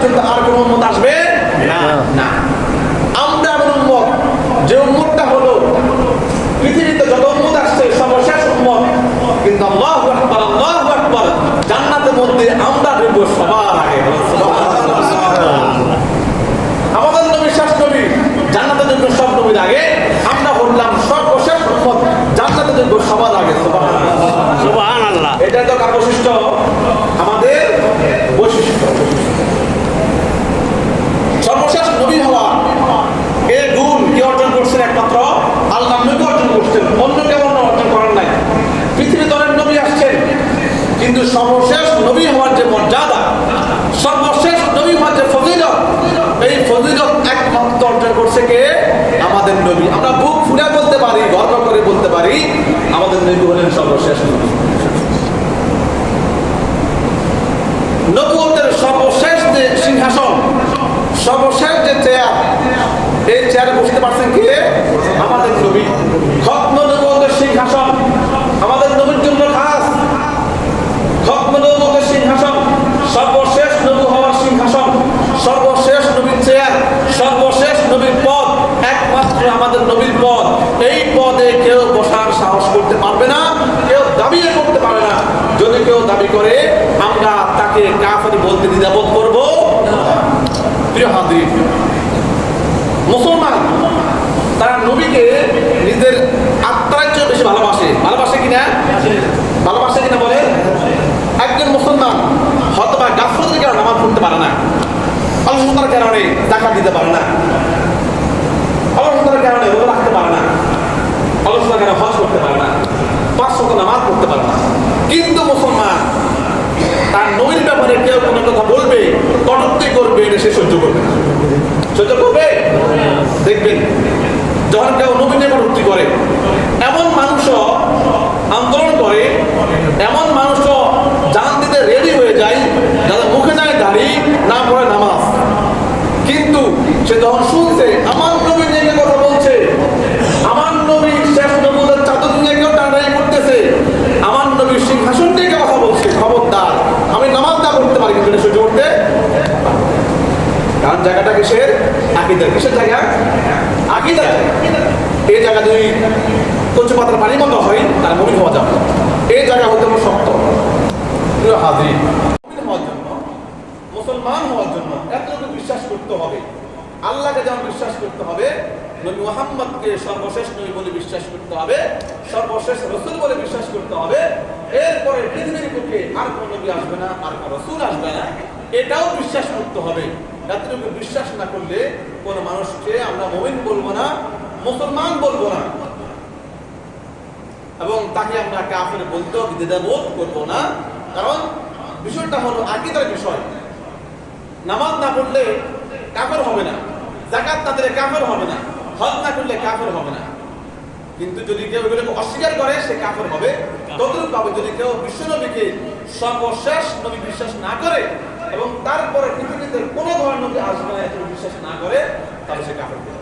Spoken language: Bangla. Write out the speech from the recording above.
পর্যন্ত আর কোনো উম্মত আসবে না। আমরা এমন উম্মত যে উম্মতটা হলো পৃথিবীতে যত উম্মত আসছে সর্বশেষ উম্মত, কিন্তু আল্লাহু আকবার, আল্লাহু আকবার, জান্নাতের মধ্যে আমরা ঢুকবো সবার আগে। আমাদের নবী শেষ নবী, জান্নাতে ঢুকবো সব নবীর আগে, আমরা হলাম সর্বশেষ উম্মত, জান্নাতে ঢুকবো সবার আগে। সুবহানাল্লাহ। এটা তো কার বৈশিষ্ট্য? আমাদের বৈশিষ্ট্য। সর্বশেষ নবী হওয়া এই গুণ কি অর্জন করছেন? একমাত্র আল্লাহ নবী অর্জন করছেন, অন্য কেমন অর্জন করেন নাই। পৃথিবীতে অনেক নবী আসছেন, কিন্তু সর্বশেষ নবী হওয়ার যে মর্যাদা, সর্বশেষ নবী হওয়ার যে ফজিলত, এই ফজিলত একমাত্র অর্জন করছে কে? আমাদের নবী। আমরা বুক ফুলে বলতে পারি, গর্ব করে বলতে পারি, আমাদের নবী হলেন সর্বশেষ নবী। নবুয়তের সর্বশেষ যে সিংহাসন, সর্বশেষ যে চেয়ার, এই চেয়ারে বসতে পারছেন কে? আমাদের নবী। খতম নবুয়তের সিংহাসন আমাদের নবীর জন্য খাস। খতম নবুয়তের সিংহাসন, সর্বশেষ নবী হওয়ার সিংহাসন, সর্বশেষ নবীর চেয়ার, সর্বশেষ নবীর পদ একমাত্র আমাদের নবীর পদ। এই পদে কেউ বসার সাহস করতে পারবে না, কেউ দাবিও করতে পারবে না। যদি কেউ দাবি করে, আমরা তাকে কাফের বলতে দ্বিধাবোধ করবো। প্রিয় হাদিস, মুসলমান তারা নবীকে নিজের আত্মার চেয়ে বেশি ভালোবাসে। ভালোবাসে কিনা? ভালোবাসে কিনা বলে? একজন মুসলমান হয়তো বা গাফলতির কারণে নামাজ পড়তে পারে না, অলসতার কারণে যাকাত দিতে পারে না, অলসতার কারণে রোজা রাখতে পারে না, অলসতার কারণে হজ করতে পারে না, 5 ওয়াক্ত নামাজ পড়তে পারে না, কিন্তু মুসলমান তার নবীর ব্যাপারে কেউ কোনো কথা বলবে, কটূক্তি করবে, এটা সে সহ্য করবে না। সহ্য করবে? দেখবেন যখন কেউ নবী নিয়ে কটূক্তি করে, এমন মানুষও আন্দোলন করে, এমন মানুষও জান দিতে রেডি হয়ে যায়, যাদের মুখে যায় দাড়ি, না পড়ে নামাজ, কিন্তু সে যখন শুনছে আমার নবী নিয়ে কথা বলছে, আমার নবী শেষ নবুয়তের চাদর নিয়ে কেউ টানাটানি করতেছে, আমার নবীর সিংহাসন নিয়ে কথা বলছে, খবরদার, আমি নামাজ না পড়তে পারি, কিন্তু সহ্য করতে। কারণ জায়গাটা কিসের? আকীদা। কিসের জায়গা? আকীদা। এই জায়গা যদি কচু পাতার পানির মতো হয়, তার মুমিন হওয়া যাবে। এই জায়গা হতে হবে শক্ত। প্রিয় হাজির, মুমিন হওয়ার জন্য, মুসলমান হওয়ার জন্য এতটুকু বিশ্বাস করতে হবে। আল্লাহকে যেমন বিশ্বাস করতে হবে, নবী মুহাম্মদকে সর্বশেষ নবী বলে বিশ্বাস করতে হবে, সর্বশেষ রাসূল বলে বিশ্বাস করতে হবে। এরপরে পৃথিবীর বুকে আর কোনো নবী আসবে না, আর কোনো রাসূল আসবে না, এটাও বিশ্বাস করতে হবে। এতটুকু বিশ্বাস না করলে কোন মানুষকে আমরা মুমিন বলবো না, মুসলমান বলবো না, এবং তাকে আমরা কাফের বলতেও দ্বিধাবোধ করবো না। কারণ বিষয়টা হলো আকীদার বিষয়। নামাজ না পড়লে কাফের হবে না, যাকাত না দিলে কাফের হবে না, হজ না করলে কাফের হবে না। কিন্তু যদি কেউ এগুলোকে অস্বীকার করে, সে কাফের হবে। তদ্রূপ ভাবে যদি কেউ বিশ্বনবীকে সর্বশেষ নবী বিশ্বাস না করে, এবং তারপরে পৃথিবীতে কোনো ধরনের নবী আসবে না এত বিশ্বাস না করে, তাহলে সে কাফের হবে।